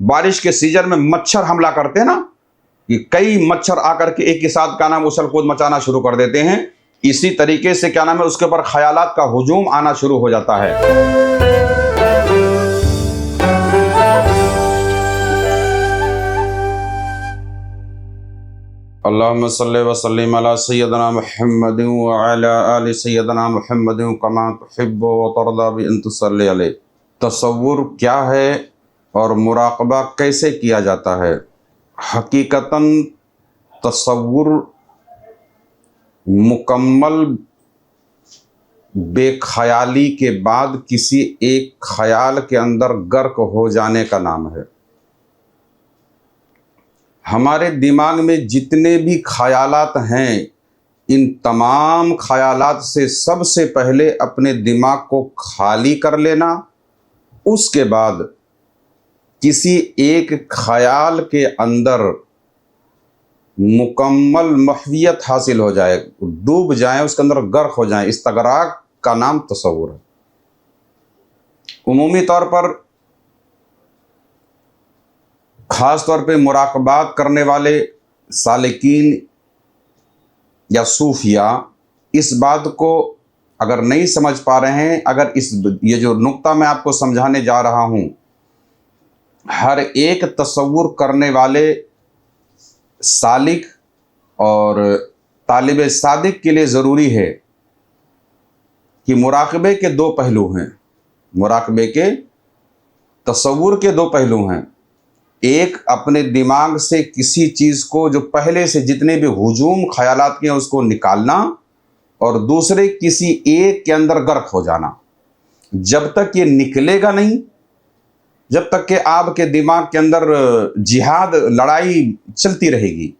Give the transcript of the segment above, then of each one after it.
بارش کے سیزن میں مچھر حملہ کرتے ہیں نا، کہ کئی مچھر آ کر کے ایک کے ساتھ کیا نام ہے اچھل کود مچانا شروع کر دیتے ہیں، اسی طریقے سے کیا نام ہے اس کے اوپر خیالات کا ہجوم آنا شروع ہو جاتا ہے۔ اللہم صلی وسلم علی سیدنا محمد وعلی آل سیدنا محمد کما تحب وترضی بان تصلی علیہ۔ تصور کیا ہے اور مراقبہ کیسے کیا جاتا ہے؟ حقیقتاً تصور مکمل بے خیالی کے بعد کسی ایک خیال کے اندر غرق ہو جانے کا نام ہے۔ ہمارے دماغ میں جتنے بھی خیالات ہیں، ان تمام خیالات سے سب سے پہلے اپنے دماغ کو خالی کر لینا، اس کے بعد کسی ایک خیال کے اندر مکمل محویت حاصل ہو جائے، ڈوب جائیں، اس کے اندر غرق ہو جائیں، استغراق کا نام تصور ہے۔ عمومی طور پر خاص طور پہ مراقبات کرنے والے سالکین یا صوفیاء اس بات کو اگر نہیں سمجھ پا رہے ہیں، اگر یہ جو نقطہ میں آپ کو سمجھانے جا رہا ہوں، ہر ایک تصور کرنے والے سالک اور طالب صادق کے لیے ضروری ہے کہ مراقبے کے دو پہلو ہیں، مراقبے کے تصور کے دو پہلو ہیں۔ ایک اپنے دماغ سے کسی چیز کو جو پہلے سے جتنے بھی ہجوم خیالات کے ہیں اس کو نکالنا، اور دوسرے کسی ایک کے اندر غرق ہو جانا۔ جب تک یہ نکلے گا نہیں، جب تک کہ آپ کے دماغ کے اندر جہاد لڑائی چلتی رہے گی،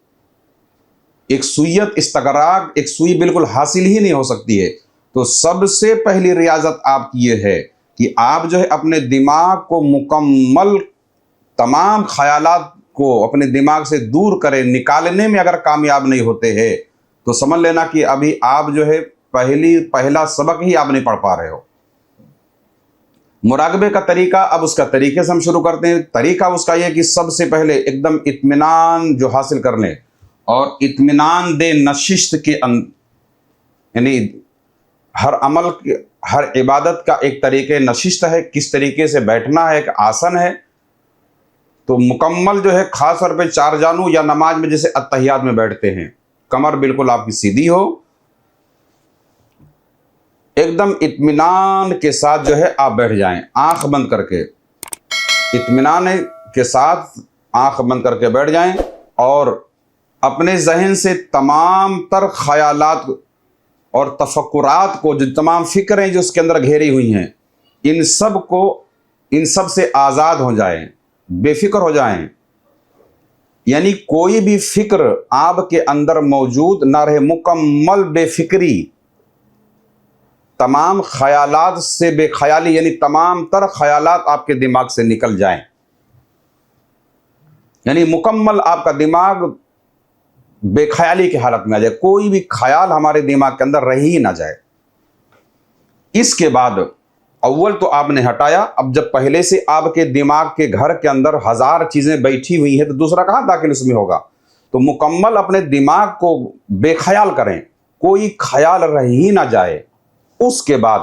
ایک سوئیت استغراق، ایک سوئی بالکل حاصل ہی نہیں ہو سکتی ہے۔ تو سب سے پہلی ریاضت آپ کی یہ ہے کہ آپ جو ہے اپنے دماغ کو مکمل تمام خیالات کو اپنے دماغ سے دور کریں۔ نکالنے میں اگر کامیاب نہیں ہوتے ہیں تو سمجھ لینا کہ ابھی آپ جو ہے پہلا سبق ہی آپ نہیں پڑھ پا رہے ہو۔ مراقبے کا طریقہ، اب اس کا طریقے سے ہم شروع کرتے ہیں۔ طریقہ اس کا یہ کہ سب سے پہلے ایک دم اطمینان جو حاصل کر لیں، اور اطمینان دے نشست کے یعنی ہر عمل ہر عبادت کا ایک طریقے نشست ہے، کس طریقے سے بیٹھنا ہے، ایک آسن ہے۔ تو مکمل جو ہے خاص طور پہ چار جانو یا نماز میں جیسے اتحیات میں بیٹھتے ہیں، کمر بالکل آپ کی سیدھی ہو، ایک دم اطمینان کے ساتھ جو ہے آپ بیٹھ جائیں، آنکھ بند کر کے اطمینان کے ساتھ آنکھ بند کر کے بیٹھ جائیں، اور اپنے ذہن سے تمام تر خیالات اور تفکرات کو، جو تمام فکریں جو اس کے اندر گھیری ہوئی ہیں، ان سب سے آزاد ہو جائیں، بے فکر ہو جائیں۔ یعنی کوئی بھی فکر آپ کے اندر موجود نہ رہے، مکمل بے فکری، تمام خیالات سے بے خیالی، یعنی تمام تر خیالات آپ کے دماغ سے نکل جائیں، یعنی مکمل آپ کا دماغ بے خیالی کی حالت میں آ جائے، کوئی بھی خیال ہمارے دماغ کے اندر رہ ہی نہ جائے۔ اس کے بعد اول تو آپ نے ہٹایا، اب جب پہلے سے آپ کے دماغ کے گھر کے اندر ہزار چیزیں بیٹھی ہوئی ہیں تو دوسرا کہاں داخل اس میں ہوگا؟ تو مکمل اپنے دماغ کو بے خیال کریں، کوئی خیال رہ ہی نہ جائے۔ اس کے بعد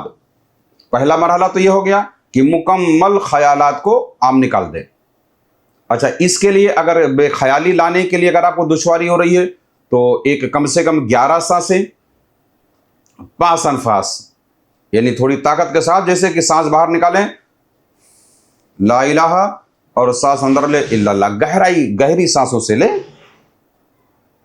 پہلا مرحلہ تو یہ ہو گیا کہ مکمل خیالات کو آپ نکال دیں۔ اچھا، اس کے لیے اگر بے خیالی لانے کے لیے اگر آپ کو دشواری ہو رہی ہے تو ایک کم سے کم 11 سانسیں، 5 انفاس، یعنی تھوڑی طاقت کے ساتھ، جیسے کہ سانس باہر نکالیں لا الہ، اور سانس اندر لے الا اللہ، گہری سانسوں سے لیں،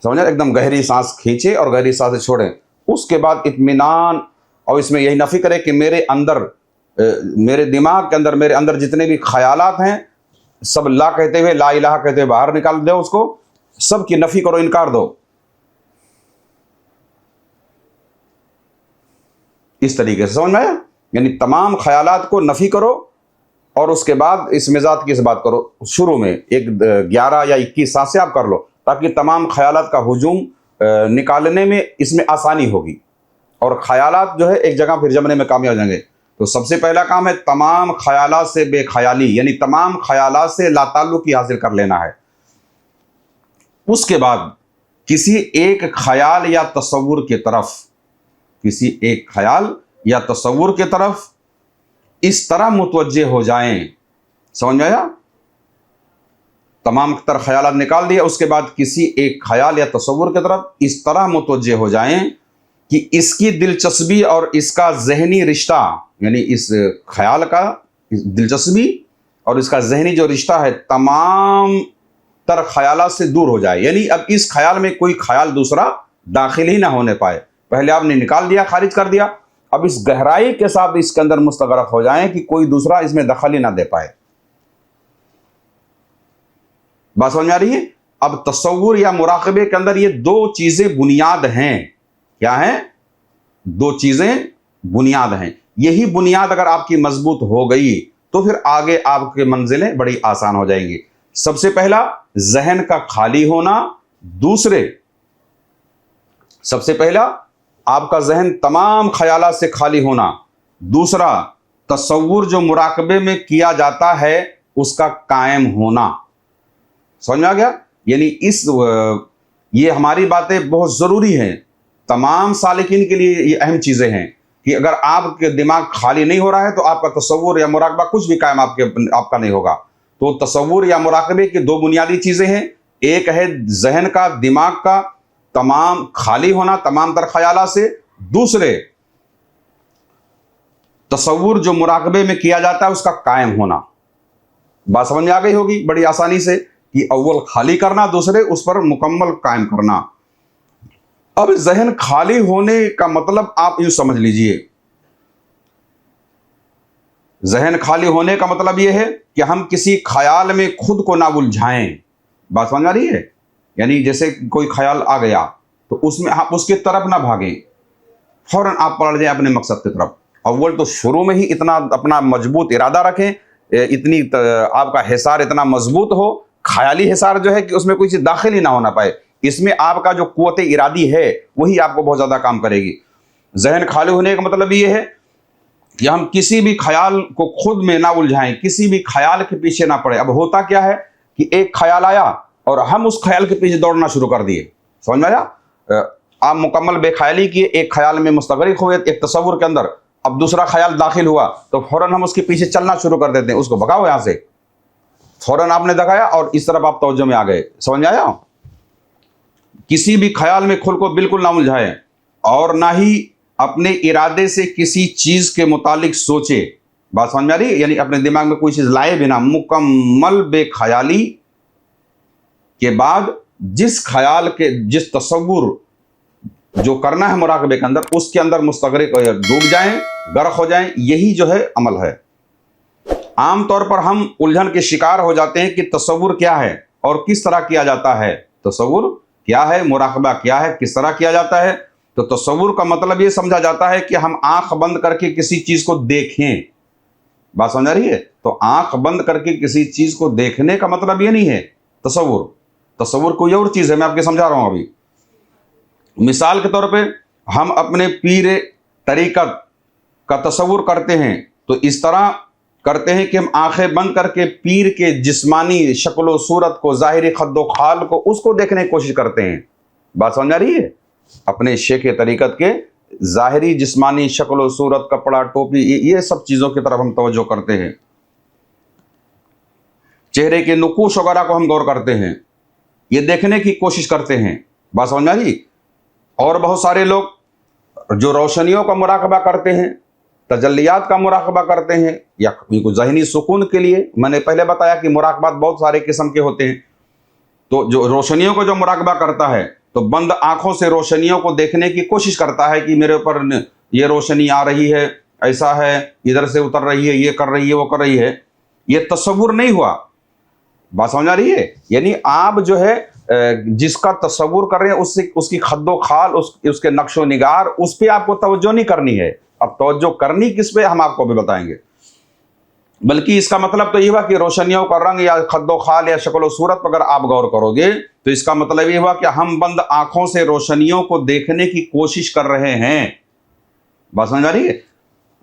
سمجھیں، ایک دم گہری سانس کھینچے اور گہری سانس چھوڑیں۔ اس کے بعد اطمینان، اور اس میں یہی نہ فکر ہے کہ میرے دماغ کے اندر، میرے اندر جتنے بھی خیالات ہیں سب لا کہتے ہوئے، لا الہ کہتے ہوئے باہر نکال دو، اس کو سب کی نفی کرو، انکار دو۔ اس طریقے سے سمجھ میں آیا؟ یعنی تمام خیالات کو نفی کرو، اور اس کے بعد اس مزاج کی اس بات کرو، شروع میں ایک 11 یا 21 سانسیں آپ کر لو، تاکہ تمام خیالات کا ہجوم نکالنے میں اس میں آسانی ہوگی، اور خیالات جو ہے ایک جگہ پھر جمنے میں کامیاب ہو جائیں گے۔ تو سب سے پہلا کام ہے تمام خیالات سے بے خیالی، یعنی تمام خیالات سے لا تعلقی حاصل کر لینا ہے۔ اس کے بعد کسی ایک خیال یا تصور کی طرف، کسی ایک خیال یا تصور کی طرف اس طرح متوجہ ہو جائیں، سمجھ میں آیا؟ تمام تر خیالات نکال دیا، اس کے بعد کسی ایک خیال یا تصور کی طرف اس طرح متوجہ ہو جائیں کہ اس کی دلچسپی اور اس کا ذہنی رشتہ، یعنی اس خیال کا دلچسپی اور اس کا ذہنی جو رشتہ ہے تمام تر خیالات سے دور ہو جائے، یعنی اب اس خیال میں کوئی خیال دوسرا داخل ہی نہ ہونے پائے۔ پہلے آپ نے نکال دیا، خارج کر دیا، اب اس گہرائی کے ساتھ اس کے اندر مستغرق ہو جائیں کہ کوئی دوسرا اس میں دخل ہی نہ دے پائے۔ بات سمجھ میں آ رہی ہے؟ اب تصور یا مراقبے کے اندر یہ دو چیزیں بنیاد ہیں۔ کیا ہیں؟ دو چیزیں بنیاد ہیں۔ یہی بنیاد اگر آپ کی مضبوط ہو گئی تو پھر آگے آپ کے منزلیں بڑی آسان ہو جائیں گی۔ سب سے پہلا ذہن کا خالی ہونا، سب سے پہلا آپ کا ذہن تمام خیالات سے خالی ہونا، دوسرا تصور جو مراقبے میں کیا جاتا ہے اس کا قائم ہونا۔ سمجھ میں آ گیا؟ یعنی یہ ہماری باتیں بہت ضروری ہیں، تمام سالکین کے لیے یہ اہم چیزیں ہیں کہ اگر آپ کے دماغ خالی نہیں ہو رہا ہے تو آپ کا تصور یا مراقبہ کچھ بھی قائم آپ کا نہیں ہوگا۔ تو تصور یا مراقبے کی دو بنیادی چیزیں ہیں، ایک ہے ذہن کا، دماغ کا تمام خالی ہونا تمام تر خیالات سے، دوسرے تصور جو مراقبے میں کیا جاتا ہے اس کا قائم ہونا۔ بات سمجھ میں آ گئی ہوگی بڑی آسانی سے کہ اول خالی کرنا، دوسرے اس پر مکمل قائم کرنا۔ اب ذہن خالی ہونے کا مطلب آپ یوں سمجھ لیجئے، ذہن خالی ہونے کا مطلب یہ ہے کہ ہم کسی خیال میں خود کو نہ الجھائیں۔ بات سمجھ آ رہی ہے؟ یعنی جیسے کوئی خیال آ گیا تو اس میں آپ اس کی طرف نہ بھاگیں، فوراً آپ پلٹ جائیں اپنے مقصد کی طرف۔ اول تو شروع میں ہی اتنا اپنا مضبوط ارادہ رکھیں، اتنی آپ کا حصار اتنا مضبوط ہو، خیالی حصار جو ہے کہ اس میں کوئی چیز داخل ہی نہ ہونا پائے، اس میں آپ کا جو قوت ارادی ہے وہی آپ کو بہت زیادہ کام کرے گی۔ ذہن خالی ہونے کا مطلب یہ ہے کہ ہم کسی بھی خیال کو خود میں نہ الجھائیں، کسی بھی خیال کے پیچھے نہ پڑے۔ اب ہوتا کیا ہے کہ ایک خیال آیا اور ہم اس خیال کے پیچھے دوڑنا شروع کر دیے، سمجھ میں آیا؟ آپ مکمل بے خیالی کیے، ایک خیال میں مستغرق ہوئے ایک تصور کے اندر، اب دوسرا خیال داخل ہوا تو فوراً ہم اس کے پیچھے چلنا شروع کر دیتے ہیں، اس کو بھگاؤ یہاں سے، فوراً آپ نے دکھایا اور اس طرف آپ توجہ میں آ گئے۔ سمجھ میں آیا؟ کسی بھی خیال میں خود کو بالکل نہ الجھائیں اور نہ ہی اپنے ارادے سے کسی چیز کے متعلق سوچے۔ بات سمجھ میں آ رہی ہے؟ یعنی اپنے دماغ میں کوئی چیز لائے بنا مکمل بے خیالی کے بعد جس خیال کے جس تصور جو کرنا ہے مراقبے کے اندر اس کے اندر مستغرق ڈوب جائیں، غرق ہو جائیں، یہی جو ہے عمل ہے۔ عام طور پر ہم الجھن کے شکار ہو جاتے ہیں کہ تصور کیا ہے اور کس طرح کیا جاتا ہے، تصور کیا ہے، مراقبہ کیا ہے، کس طرح کیا جاتا ہے۔ تو تصور کا مطلب یہ سمجھا جاتا ہے کہ ہم آنکھ بند کر کے کسی چیز کو دیکھیں۔ بات سمجھ آ رہی ہے؟ تو آنکھ بند کر کے کسی چیز کو دیکھنے کا مطلب یہ نہیں ہے تصور کوئی اور چیز ہے، میں آپ کے سمجھا رہا ہوں ابھی۔ مثال کے طور پہ ہم اپنے پیر طریقت کا تصور کرتے ہیں تو اس طرح کرتے ہیں کہ ہم آنکھیں بند کر کے پیر کے جسمانی شکل و صورت کو، ظاہری خد و خال کو، اس کو دیکھنے کی کوشش کرتے ہیں۔ بات سمجھ آ رہی ہے؟ اپنے شیخ طریقت کے ظاہری جسمانی شکل و صورت، کپڑا، ٹوپی، یہ سب چیزوں کی طرف ہم توجہ کرتے ہیں، چہرے کے نقوش وغیرہ کو ہم غور کرتے ہیں، یہ دیکھنے کی کوشش کرتے ہیں۔ بات سمجھ میں آ رہی؟ اور بہت سارے لوگ جو روشنیوں کا مراقبہ کرتے ہیں، تجلیات کا مراقبہ کرتے ہیں یا ذہنی سکون کے لیے، میں نے پہلے بتایا کہ مراقبات بہت سارے قسم کے ہوتے ہیں، تو جو روشنیوں کو جو مراقبہ کرتا ہے تو بند آنکھوں سے روشنیوں کو دیکھنے کی کوشش کرتا ہے کہ میرے اوپر یہ روشنی آ رہی ہے، ایسا ہے، ادھر سے اتر رہی ہے، یہ کر رہی ہے، وہ کر رہی ہے، یہ تصور نہیں ہوا۔ بات سمجھ آ رہی ہے؟ یعنی آپ جو ہے جس کا تصور کر رہے ہیں اس کی خد و خال، اس کے نقش و نگار، اس پہ آپ کو توجہ نہیں کرنی ہے۔ اب توجہ کرنی کس پہ ہم آپ کو بھی بتائیں گے، بلکہ اس کا مطلب تو یہ ہوا کہ روشنیوں کا رنگ یا خد و خال یا شکل و صورت پر اگر آپ غور کرو گے تو اس کا مطلب یہ ہوا کہ ہم بند آنکھوں سے روشنیوں کو دیکھنے کی کوشش کر رہے ہیں۔ بات سمجھ آ رہی ہے؟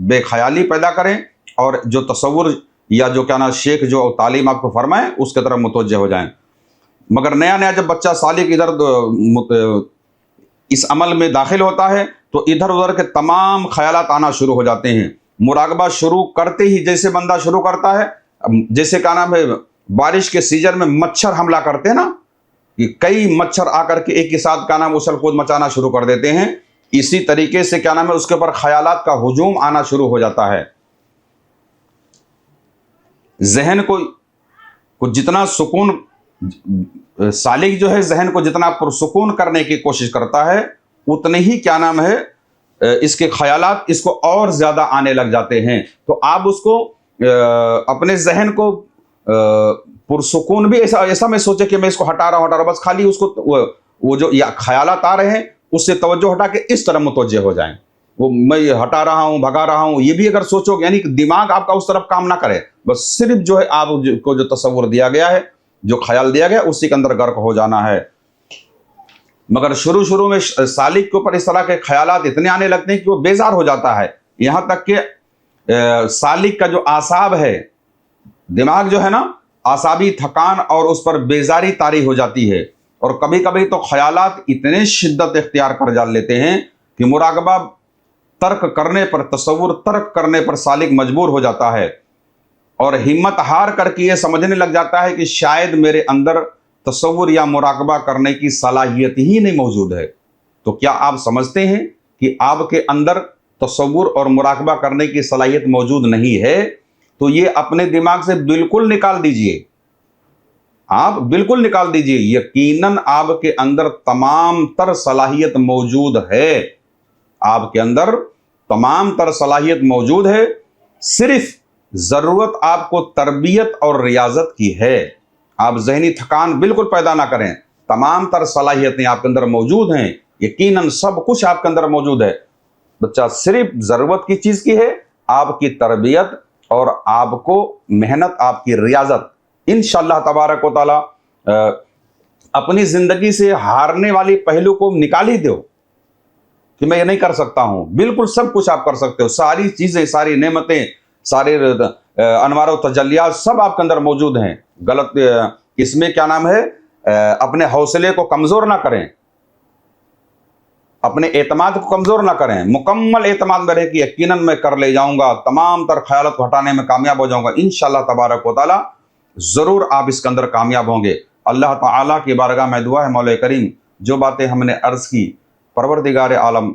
بے خیالی پیدا کریں اور جو تصور یا جو کیا نا شیخ جو تعلیم آپ کو فرمائیں اس کی طرف متوجہ ہو جائیں۔ مگر نیا نیا جب بچہ سالک ادھر اس عمل میں داخل ہوتا ہے تو ادھر ادھر کے تمام خیالات آنا شروع ہو جاتے ہیں۔ مراقبہ شروع کرتے ہی جیسے بندہ شروع کرتا ہے، جیسے کیا نام ہے بارش کے سیزن میں مچھر حملہ کرتے ہیں نا، کہ کئی مچھر آ کر کے ایک ہی ساتھ کیا نام اچھل کود مچانا شروع کر دیتے ہیں، اسی طریقے سے کیا نام ہے اس کے اوپر خیالات کا ہجوم آنا شروع ہو جاتا ہے۔ ذہن کو جتنا سکون، سالک جو ہے ذہن کو جتنا پرسکون کرنے کی کوشش کرتا ہے اتنے ہی کیا نام ہے اس کے خیالات اس کو اور زیادہ آنے لگ جاتے ہیں۔ تو آپ اس کو اپنے ذہن کو پرسکون بھی ایسا میں سوچے کہ میں اس کو ہٹا رہا ہوں، بس خالی اس کو وہ جو خیالات آ رہے ہیں اس سے توجہ ہٹا کے اس طرح متوجہ ہو جائیں، وہ میں ہٹا رہا ہوں بھگا رہا ہوں، یہ بھی اگر سوچو گے یعنی کہ دماغ آپ کا اس طرف کام نہ کرے، بس صرف جو ہے آپ کو جو تصور دیا گیا ہے، جو خیال دیا گیا اسی کے اندر غرق ہو جانا ہے۔ مگر شروع میں سالک کے اوپر اس طرح کے خیالات اتنے آنے لگتے ہیں کہ وہ بیزار ہو جاتا ہے، یہاں تک کہ سالک کا جو اعصاب ہے، دماغ جو ہے نا، اعصابی تھکان اور اس پر بیزاری طاری ہو جاتی ہے، اور کبھی کبھی تو خیالات اتنے شدت اختیار کر جان لیتے ہیں کہ مراقبہ ترک کرنے پر، تصور ترک کرنے پر سالک مجبور ہو جاتا ہے اور ہمت ہار کر کے یہ سمجھنے لگ جاتا ہے کہ شاید میرے اندر تصور یا مراقبہ کرنے کی صلاحیت ہی نہیں موجود ہے۔ تو کیا آپ سمجھتے ہیں کہ آپ کے اندر تصور اور مراقبہ کرنے کی صلاحیت موجود نہیں ہے؟ تو یہ اپنے دماغ سے بالکل نکال دیجئے، آپ بالکل نکال دیجئے۔ یقیناً آپ کے اندر تمام تر صلاحیت موجود ہے، آپ کے اندر تمام تر صلاحیت موجود ہے، صرف ضرورت آپ کو تربیت اور ریاضت کی ہے۔ آپ ذہنی تھکان بالکل پیدا نہ کریں، تمام تر صلاحیتیں آپ کے اندر موجود ہیں، یقیناً سب کچھ آپ کے اندر موجود ہے، بچہ صرف ضرورت کی چیز کی ہے، آپ کی تربیت اور آپ کو محنت، آپ کی ریاضت۔ انشاءاللہ تبارک و تعالی اپنی زندگی سے ہارنے والی پہلو کو نکال ہی دو کہ میں یہ نہیں کر سکتا ہوں، بالکل سب کچھ آپ کر سکتے ہو، ساری چیزیں، ساری نعمتیں، سارے انوار و تجلیات سب آپ کے اندر موجود ہیں۔ غلط اس میں کیا نام ہے اپنے حوصلے کو کمزور نہ کریں، اپنے اعتماد کو کمزور نہ کریں، مکمل اعتماد میں رہے کہ یقیناً میں کر لے جاؤں گا، تمام تر خیالات کو ہٹانے میں کامیاب ہو جاؤں گا، انشاءاللہ تبارک و تعالی ضرور آپ اس کے اندر کامیاب ہوں گے۔ اللہ تعالیٰ کی بارگاہ میں دعا ہے مولا کریم جو باتیں ہم نے عرض کی، پروردگار عالم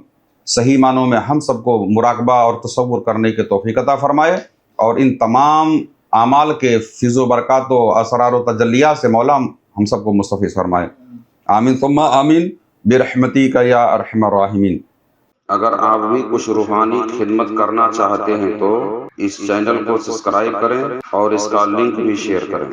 صحیح معنوں میں ہم سب کو مراقبہ اور تصور کرنے کی توفیق عطا فرمائے، اور ان تمام اعمال کے فیض و برکات و اسرار و تجلیات سے مولا ہم سب کو مستفیض فرمائے۔ آمین ثم آمین برحمتک یا ارحم الراحمین۔ اگر آپ بھی کچھ روحانی خدمت کرنا چاہتے ہیں تو اس چینل کو سبسکرائب کریں اور اس کا لنک بھی شیئر کریں۔